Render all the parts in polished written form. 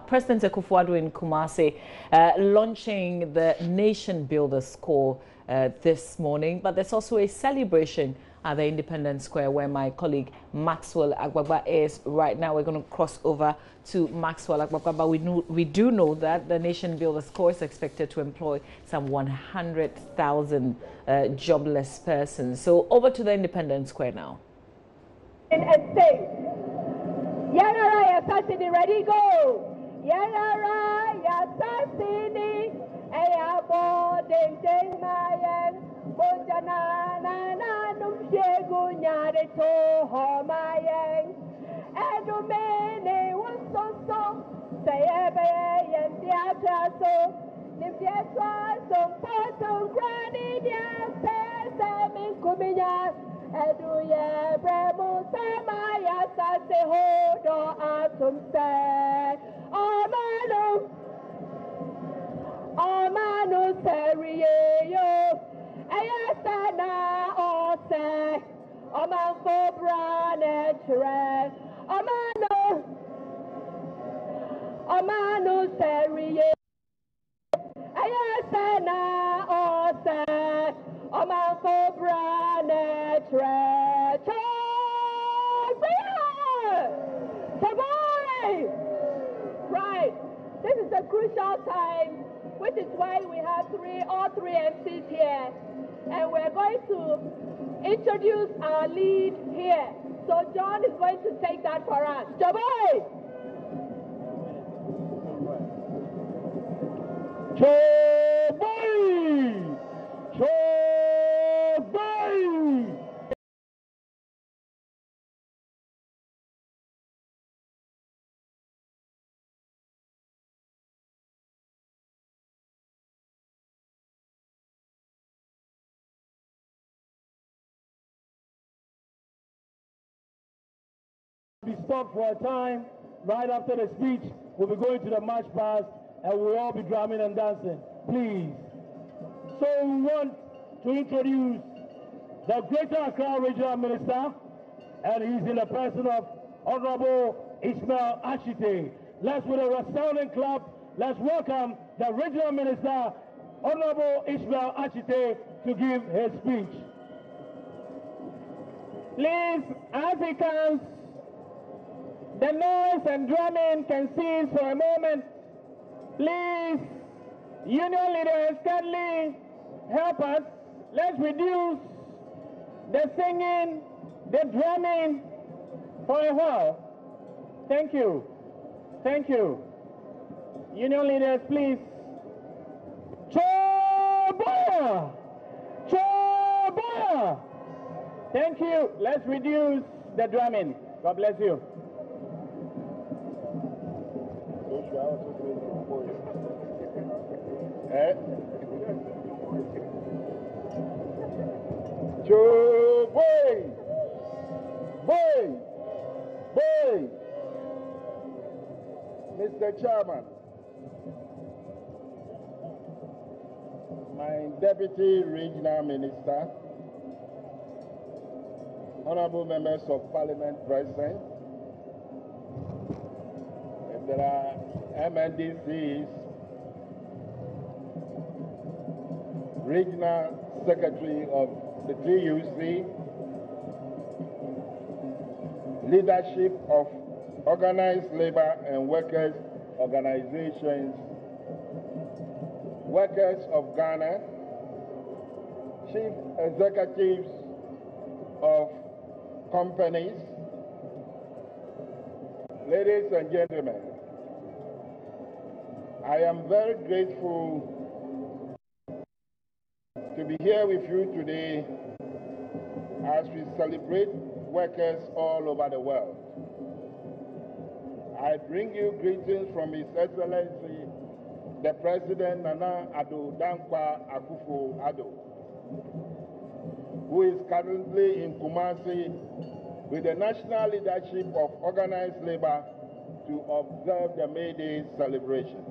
President Akufo-Addo in Kumasi launching the Nation Builders Corps this morning. But there's also a celebration at the Independence Square where my colleague Maxwell Agbagba is right now. We're going to cross over to Maxwell Agbagba, but we do know that the Nation Builders Corps is expected to employ some 100,000 jobless persons. So over to the Independence Square now. And say, Yanara Yassasini, ready, go! Yanara Yassasini, Ayabo, Ding Mayan, Bojana, Num Shegunya, the Toho Mayan, Edomene, was so, say, and the Atraso, Nipiatra, some Pato, Granny, Yasas, and Kumina. Eduye bremu samaya sase hodo atumse Omanu seriye yo ayasana ose Omanfo brane chre Omanu seriye ayasana ose Omanfo brane chre Right. This is a crucial time, which is why we have all three MCs here. And we're going to introduce our lead here. So John is going to take that for us. Jaboy! Jaboy! Jaboy! Be stopped for a time. Right after the speech, we'll be going to the march past and we'll all be drumming and dancing. Please. So we want to introduce the Greater Accra Regional Minister, and he's in the person of Honorable Ishmael Achite. Let's, with a resounding clap, let's welcome the Regional Minister, Honorable Ishmael Achite, to give his speech. Please, as he comes, the noise and drumming can cease for a moment. Please, union leaders, kindly help us. Let's reduce the singing, the drumming for a while. Thank you. Thank you. Union leaders, please. Choboya! Choboya! Thank you. Let's reduce the drumming. God bless you. Boy! Boy! Boy! Mr. Chairman, my Deputy Regional Minister, Honorable Members of Parliament present, if there are MNDCs, Regional Secretary of the TUC, leadership of organized labor and workers organizations, workers of Ghana, chief executives of companies, ladies and gentlemen, I am very grateful to be here with you today as we celebrate workers all over the world. I bring you greetings from His Excellency, the President Nana Addo Dankwa Akufo-Addo, who is currently in Kumasi with the national leadership of organized labor to observe the May Day celebration.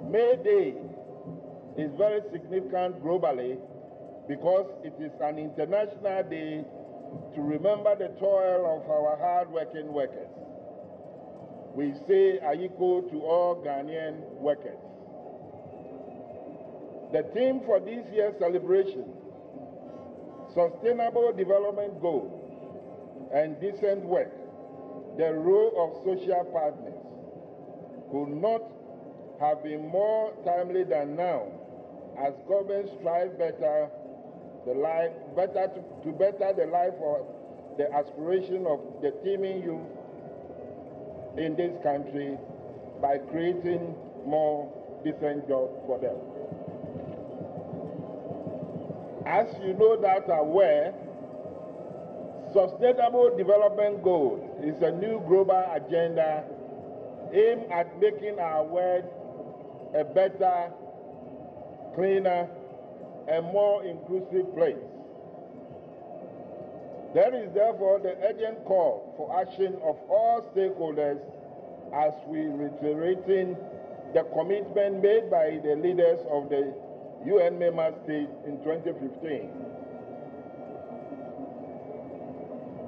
May Day is very significant globally because it is an international day to remember the toil of our hard-working workers. we say Ayiko to all Ghanaian workers. The theme for this year's celebration, Sustainable Development Goals and Decent Work, the role of social partners, could not have been more timely than now, as governments strive to better the life of the aspiration of the teeming youth in this country by creating more decent jobs for them. As you no doubt are aware, Sustainable Development Goals is a new global agenda aimed at making our world a better, cleaner, and more inclusive place. There is therefore the urgent call for action of all stakeholders as we reiterating the commitment made by the leaders of the UN member states in 2015.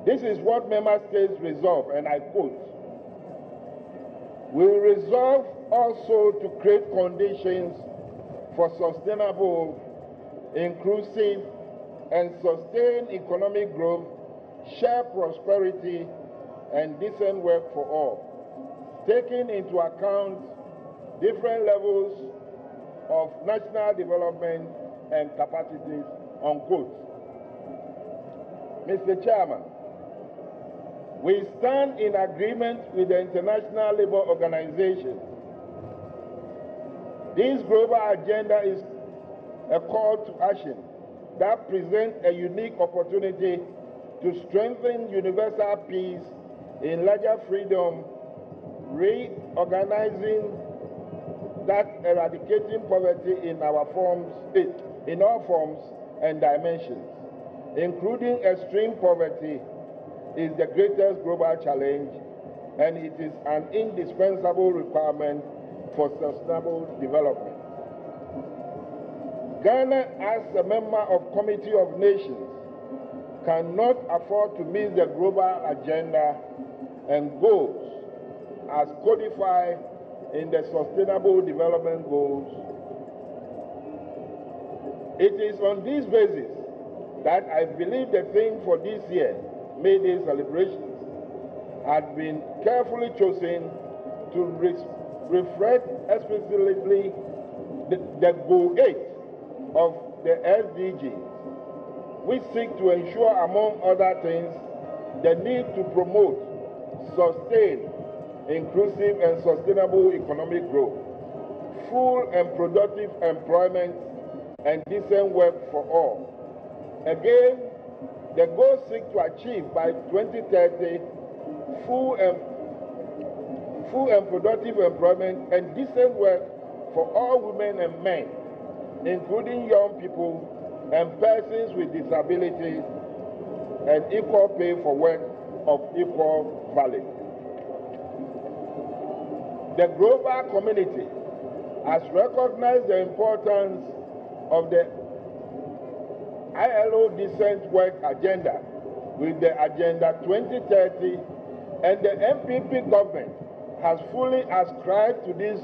This is what member states resolve, and I quote, "We resolve also to create conditions for sustainable, inclusive, and sustained economic growth, shared prosperity, and decent work for all, taking into account different levels of national development and capacities," unquote. Mr. Chairman, we stand in agreement with the International Labour Organization. This global agenda is a call to action that presents a unique opportunity to strengthen universal peace, in larger freedom, reorganizing that eradicating poverty in all forms and dimensions, including extreme poverty, is the greatest global challenge, and it is an indispensable requirement for sustainable development. Ghana, as a member of Committee of Nations, cannot afford to miss the global agenda and goals as codified in the Sustainable Development Goals. It is on this basis that I believe the theme for this year, May Day celebrations, had been carefully chosen to reflect explicitly the Goal 8 of the SDGs, which seek to ensure, among other things, the need to promote sustained, inclusive, and sustainable economic growth, full and productive employment, and decent work for all. Again, the goals seek to achieve by 2030 full and productive employment and decent work for all women and men, including young people and persons with disabilities, and equal pay for work of equal value. The global community has recognized the importance of the ILO Decent Work Agenda with the Agenda 2030, and the MPP government has fully ascribed to this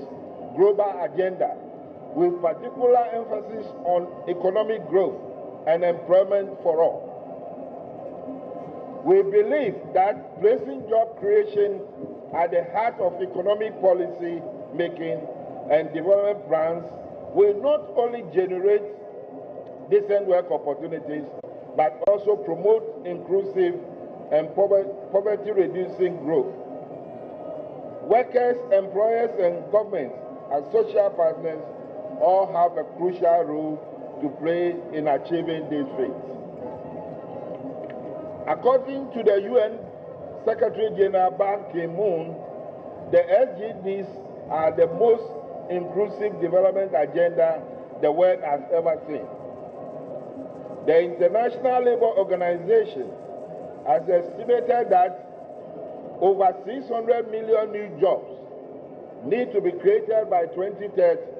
global agenda with particular emphasis on economic growth and employment for all. We believe that placing job creation at the heart of economic policy making and development plans will not only generate decent work opportunities, but also promote inclusive and poverty-reducing growth. Workers, employers, and governments as social partners all have a crucial role to play in achieving these feats. According to the UN Secretary General Ban Ki-moon, the SDGs are the most inclusive development agenda the world has ever seen. The International Labour Organization has estimated that over 600 million new jobs need to be created by 2030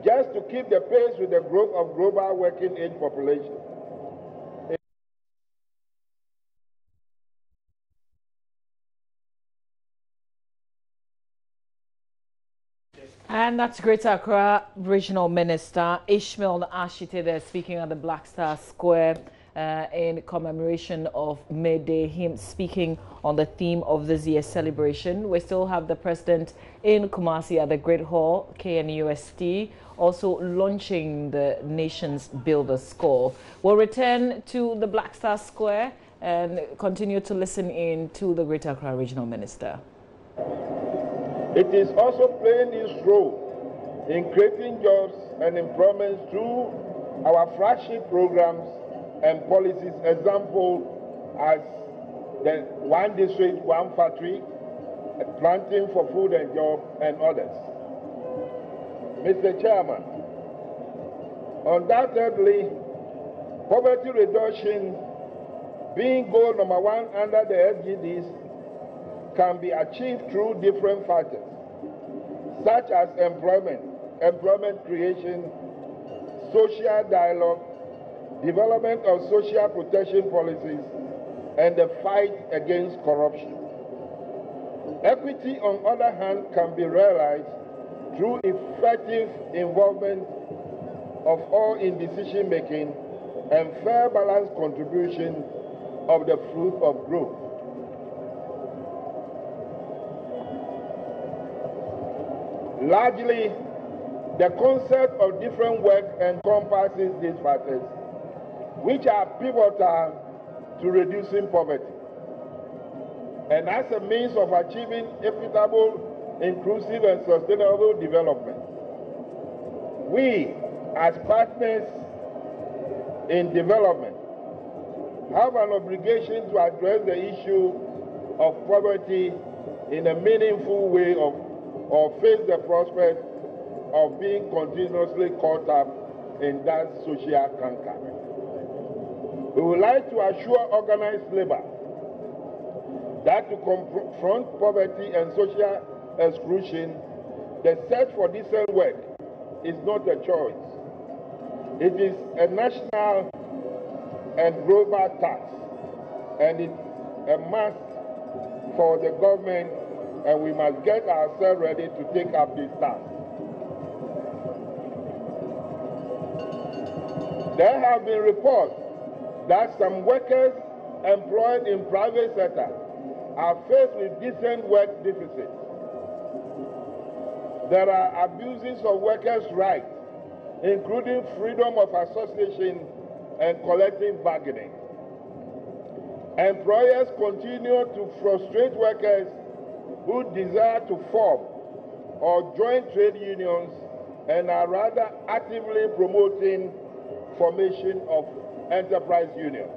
just to keep the pace with the growth of global working age population. And that's Greater Accra Regional Minister Ishmael Ashite there speaking at the Black Star Square in commemoration of May Day, him speaking on the theme of this year's celebration. We still have the president in Kumasi at the Great Hall, KNUST, also launching the nation's Builder Score. We'll return to the Black Star Square and continue to listen in to the Greater Accra Regional Minister. It is also playing its role in creating jobs and employment through our flagship programs and policies, example as the One District, One Factory, Planting for Food and Job, and others. Mr. Chairman, undoubtedly, poverty reduction being goal number one under the SDGs can be achieved through different factors, such as employment creation, social dialogue, development of social protection policies, and the fight against corruption. Equity, on the other hand, can be realized through effective involvement of all in decision-making and fair balanced contribution of the fruit of growth. Largely, the concept of different work encompasses these factors, which are pivotal to reducing poverty, and as a means of achieving equitable, inclusive, and sustainable development. We, as partners in development, have an obligation to address the issue of poverty in a meaningful way or face the prospect of being continuously caught up in that social canker. We would like to assure organized labor that to confront poverty and social exclusion, the search for decent work is not a choice. It is a national and global task, and it's a must for the government, and we must get ourselves ready to take up this task. There have been reports that some workers employed in private sector are faced with decent work deficits. There are abuses of workers' rights, including freedom of association and collective bargaining. Employers continue to frustrate workers who desire to form or join trade unions and are rather actively promoting formation of enterprise unions.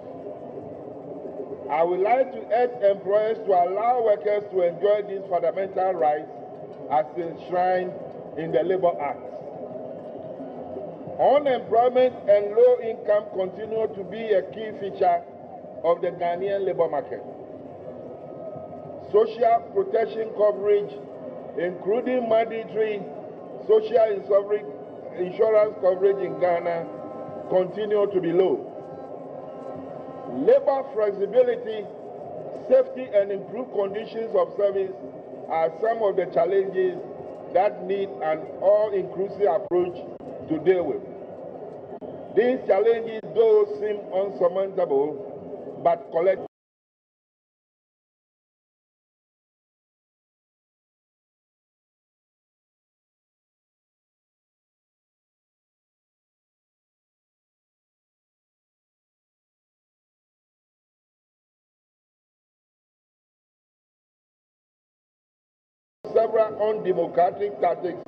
I would like to urge employers to allow workers to enjoy these fundamental rights as enshrined in the Labour Act. Unemployment and low income continue to be a key feature of the Ghanaian labour market. Social protection coverage, including mandatory social insurance coverage in Ghana, continue to be low. Labor flexibility, safety, and improved conditions of service are some of the challenges that need an all-inclusive approach to deal with. These challenges, though, seem unsurmountable, but collectively several undemocratic tactics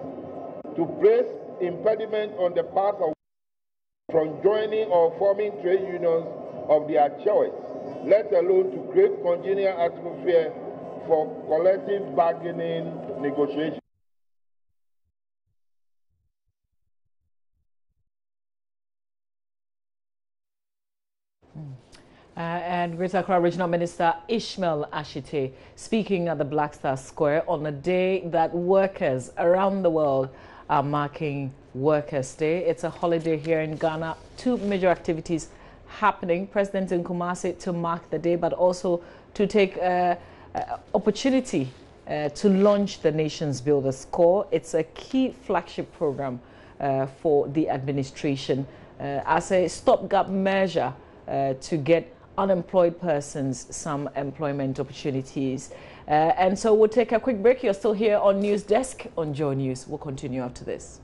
to place impediment on the path of from joining or forming trade unions of their choice, let alone to create congenial atmosphere for collective bargaining negotiations. And Greater Accra Regional Minister Ishmael Ashite speaking at the Black Star Square on a day that workers around the world are marking Workers' Day. It's a holiday here in Ghana. Two major activities happening. President in Kumasi to mark the day, but also to take opportunity to launch the Nation's Builders Corps. It's a key flagship program for the administration as a stopgap measure to get unemployed persons some employment opportunities. And so we'll take a quick break. You're still here on News Desk on JoyNews. We'll continue after this.